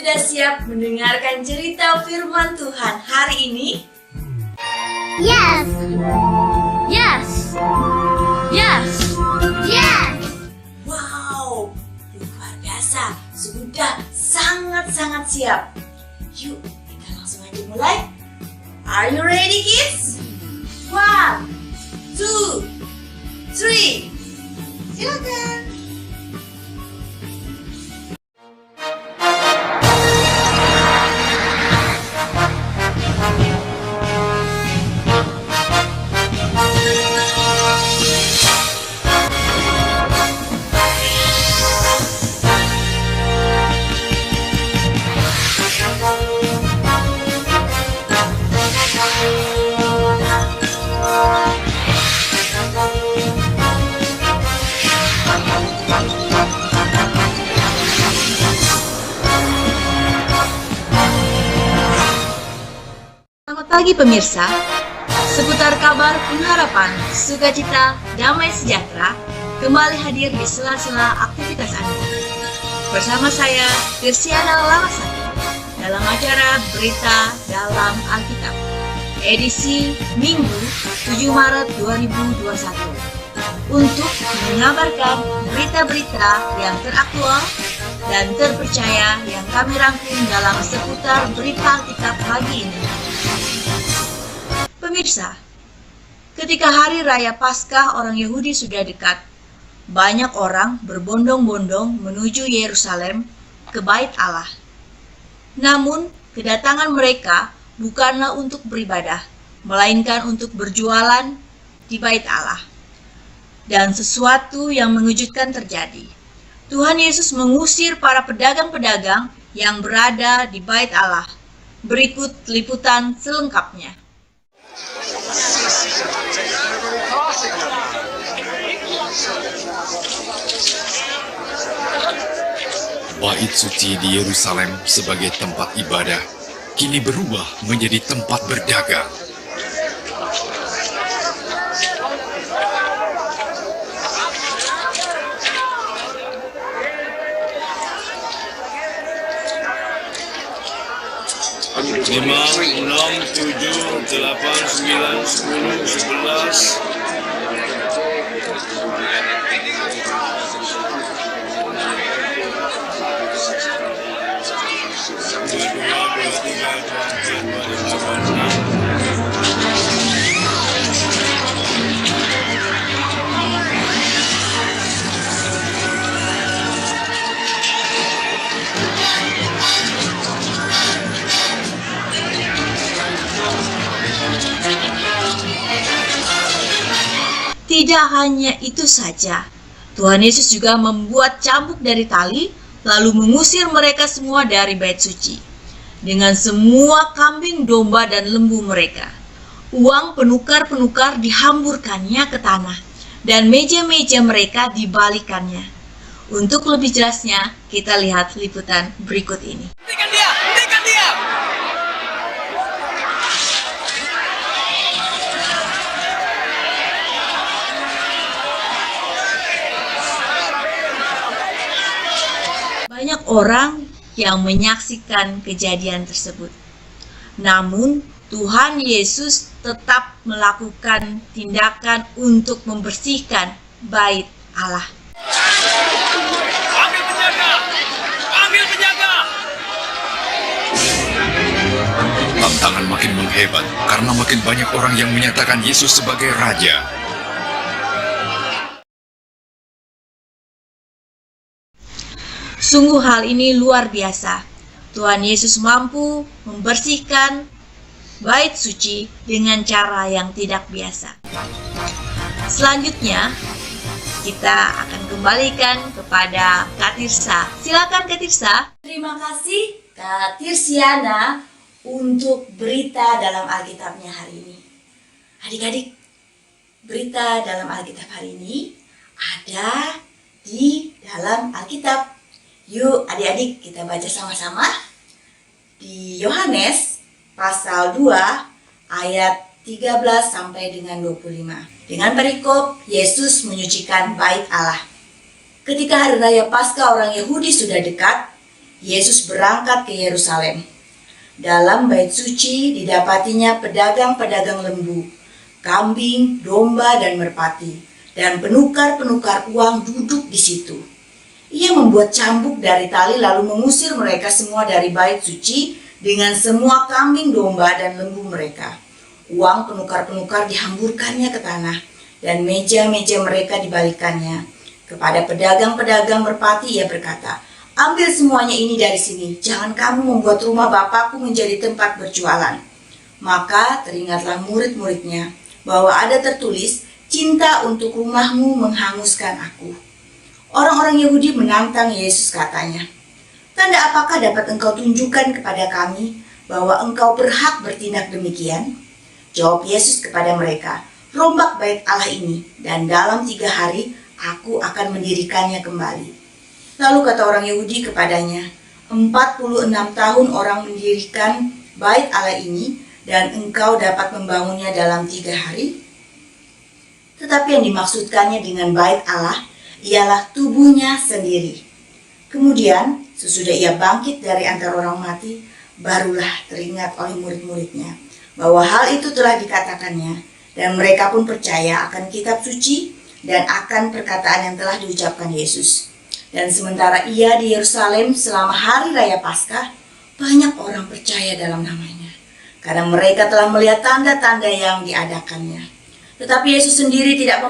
sudah siap mendengarkan cerita firman Tuhan hari ini? Yes! Yes! Yes! Yes! Wow, luar biasa, sudah sangat-sangat siap. Yuk, kita langsung aja mulai. Are you ready, kids? 1, 2, 3. Silakan. Selamat pagi pemirsa, seputar kabar pengharapan, sukacita, damai sejahtera kembali hadir di sela-sela aktivitas Anda. Bersama saya, Tirsiana Larasati, dalam acara Berita Dalam Alkitab, edisi Minggu 7 Maret 2021, untuk mengabarkan berita-berita yang teraktual dan terpercaya yang kami rangkum dalam seputar berita Alkitab pagi ini. Pemirsa, ketika hari raya Paskah orang Yahudi sudah dekat, banyak orang berbondong-bondong menuju Yerusalem ke Bait Allah. Namun, kedatangan mereka bukanlah untuk beribadah, melainkan untuk berjualan di Bait Allah. Dan sesuatu yang mengejutkan terjadi. Tuhan Yesus mengusir para pedagang-pedagang yang berada di Bait Allah. Berikut liputan selengkapnya. Bait suci di Yerusalem sebagai tempat ibadah kini berubah menjadi tempat berdagang. Lima, 6, 7, 8, 9, 10, 11. Tidak hanya itu saja, Tuhan Yesus juga membuat cambuk dari tali, lalu mengusir mereka semua dari bait suci. Dengan semua kambing, domba, dan lembu mereka. Uang penukar-penukar dihamburkannya ke tanah, dan meja-meja mereka dibalikannya. Untuk lebih jelasnya, kita lihat liputan berikut ini. Hentikan dia! Hentikan dia! Banyak orang yang menyaksikan kejadian tersebut. Namun, Tuhan Yesus tetap melakukan tindakan untuk membersihkan Bait Allah. Ambil penjaga! Ambil penjaga! Tantangan makin menghebat karena makin banyak orang yang menyatakan Yesus sebagai Raja. Sungguh hal ini luar biasa. Tuhan Yesus mampu membersihkan bait suci dengan cara yang tidak biasa. Selanjutnya, kita akan kembalikan kepada Kak Tirsa. Silakan Kak Tirsa. Terima kasih Kak Tirsiana untuk berita dalam Alkitabnya hari ini. Adik-adik, berita dalam Alkitab hari ini ada di dalam Alkitab. Yuk adik-adik kita baca sama-sama di Yohanes pasal 2 ayat 13 sampai dengan 25. Dengan perikop Yesus menyucikan Bait Allah. Ketika hari raya Paskah orang Yahudi sudah dekat, Yesus berangkat ke Yerusalem. Dalam bait suci didapatinya pedagang-pedagang lembu, kambing, domba, dan merpati, dan penukar-penukar uang duduk di situ. Ia membuat cambuk dari tali lalu mengusir mereka semua dari bait suci dengan semua kambing, domba, dan lembu mereka. Uang penukar-penukar dihamburkannya ke tanah, dan meja-meja mereka dibalikannya. Kepada pedagang-pedagang merpati ia berkata, "Ambil semuanya ini dari sini, jangan kamu membuat rumah Bapakku menjadi tempat berjualan." Maka teringatlah murid-muridnya bahwa ada tertulis, "Cinta untuk rumahmu menghanguskan aku." Orang-orang Yahudi menantang Yesus, katanya, "Tanda apakah dapat engkau tunjukkan kepada kami bahwa engkau berhak bertindak demikian?" Jawab Yesus kepada mereka, "Rombak bait Allah ini, dan dalam 3 hari aku akan mendirikannya kembali." Lalu kata orang Yahudi kepadanya, 46 tahun orang mendirikan bait Allah ini, dan engkau dapat membangunnya dalam 3 hari? Tetapi yang dimaksudkannya dengan bait Allah ialah tubuhnya sendiri. Kemudian sesudah ia bangkit dari antara orang mati, barulah teringat oleh murid-muridnya bahwa hal itu telah dikatakannya, dan mereka pun percaya akan kitab suci dan akan perkataan yang telah diucapkan Yesus. Dan sementara ia di Yerusalem selama hari raya Paskah, banyak orang percaya dalam namanya, karena mereka telah melihat tanda-tanda yang diadakannya. Tetapi Yesus sendiri tidak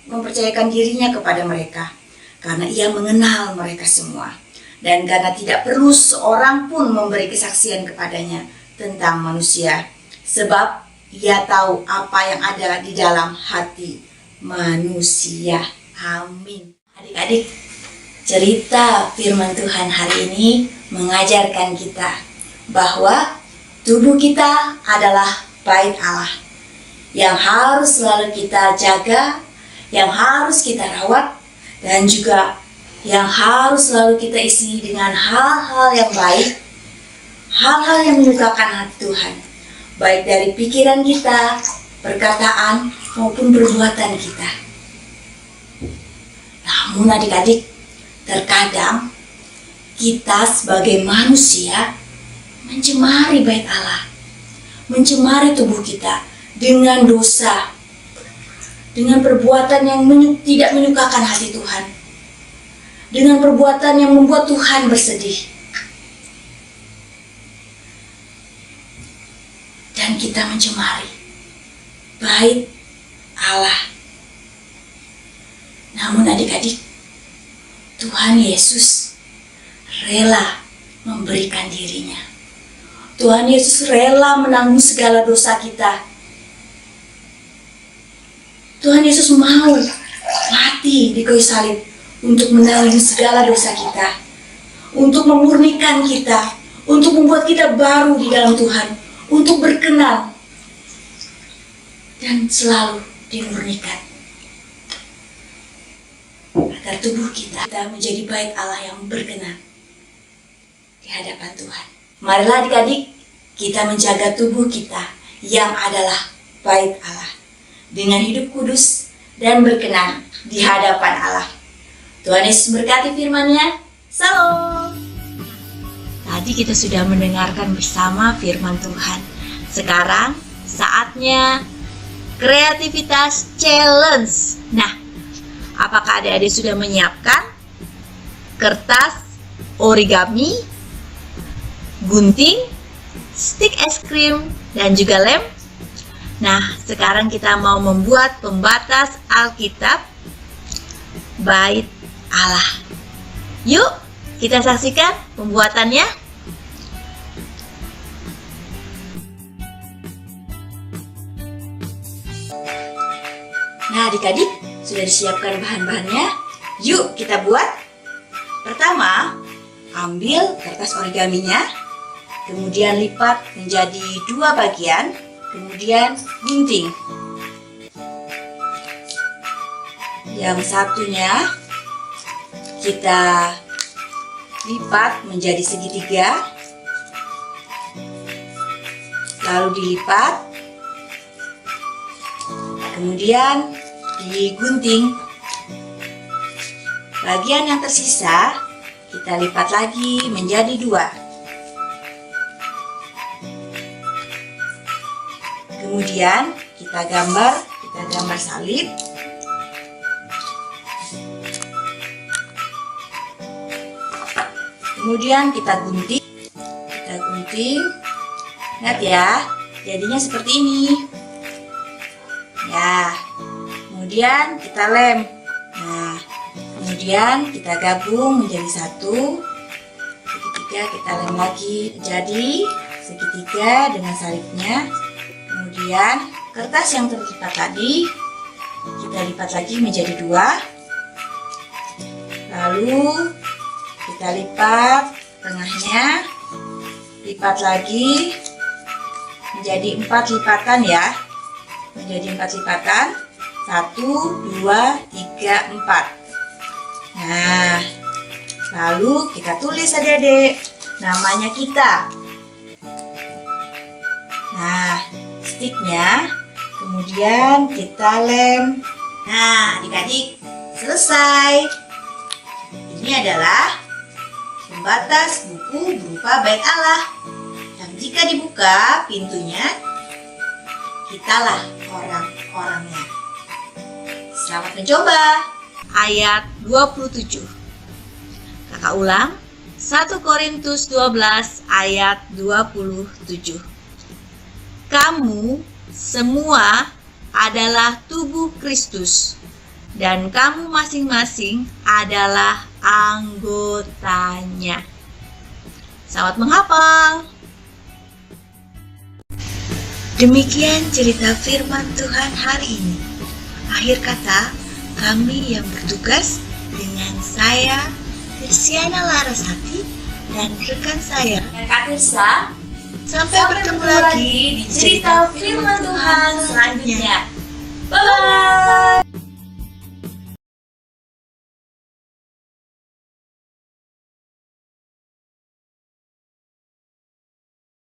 mempercayakan dirinya kepada mereka, karena ia mengenal mereka semua, dan karena tidak perlu seorang pun memberi kesaksian kepadanya tentang manusia, sebab ia tahu apa yang ada di dalam hati manusia. Amin. Adik-adik, cerita firman Tuhan hari ini mengajarkan kita bahwa tubuh kita adalah bait Allah yang harus selalu kita jaga, yang harus kita rawat, dan juga yang harus selalu kita isi dengan hal-hal yang baik, hal-hal yang menyukakan hati Tuhan, baik dari pikiran kita, perkataan, maupun perbuatan kita. Namun adik-adik, terkadang kita sebagai manusia mencemari bait Allah, mencemari tubuh kita dengan dosa, dengan perbuatan yang tidak menyukakan hati Tuhan, dengan perbuatan yang membuat Tuhan bersedih. Dan kita mencemari bait Allah. Namun adik-adik, Tuhan Yesus rela memberikan dirinya. Tuhan Yesus rela menanggung segala dosa kita. Tuhan Yesus mau mati di kayu salib untuk menanggung segala dosa kita, untuk memurnikan kita, untuk membuat kita baru di dalam Tuhan, untuk berkenan dan selalu dimurnikan, agar tubuh kita menjadi bait Allah yang berkenan di hadapan Tuhan. Marilah adik-adik, kita menjaga tubuh kita yang adalah bait Allah dengan hidup kudus dan berkenan di hadapan Allah. Tuhan Yesus berkati firman-Nya. Salam. Tadi kita sudah mendengarkan bersama firman Tuhan. Sekarang saatnya kreativitas challenge. Nah, apakah adik-adik sudah menyiapkan kertas origami, gunting, stik es krim, dan juga lem? Nah, sekarang kita mau membuat pembatas Alkitab bait Allah. Yuk, kita saksikan pembuatannya. Nah, adik-adik, sudah disiapkan bahan-bahannya. Yuk, kita buat. Pertama, ambil kertas origaminya, kemudian lipat menjadi 2 bagian, kemudian gunting. Yang satunya kita lipat menjadi segitiga, lalu dilipat, kemudian digunting. Bagian yang tersisa kita lipat lagi menjadi 2. Kemudian kita gambar salib. Kemudian kita gunting. Lihat ya, jadinya seperti ini. Ya, kemudian kita lem. Nah, kemudian kita gabung menjadi satu. Segitiga kita lem lagi jadi segitiga dengan salibnya. Kemudian kertas yang terlipat tadi kita lipat lagi menjadi 2. Lalu kita lipat tengahnya, lipat lagi menjadi 4 lipatan ya. Menjadi 4 lipatan. 1, 2, 3, 4. Nah, lalu kita tulis adik-adik namanya kita. Nah, sticknya kemudian kita lem. Nah, adik-adik selesai. Ini adalah pembatas buku berupa bait Allah yang jika dibuka pintunya, kitalah orang-orangnya. Selamat mencoba. Ayat 27. Kakak ulang, 1 Korintus 12 ayat 27. Kamu semua adalah tubuh Kristus, dan kamu masing-masing adalah anggotanya. Selamat menghafal. Demikian cerita firman Tuhan hari ini. Akhir kata, kami yang bertugas dengan saya, Tirsiana Larasati, dan rekan saya, Kak Tirsa, sampai bertemu lagi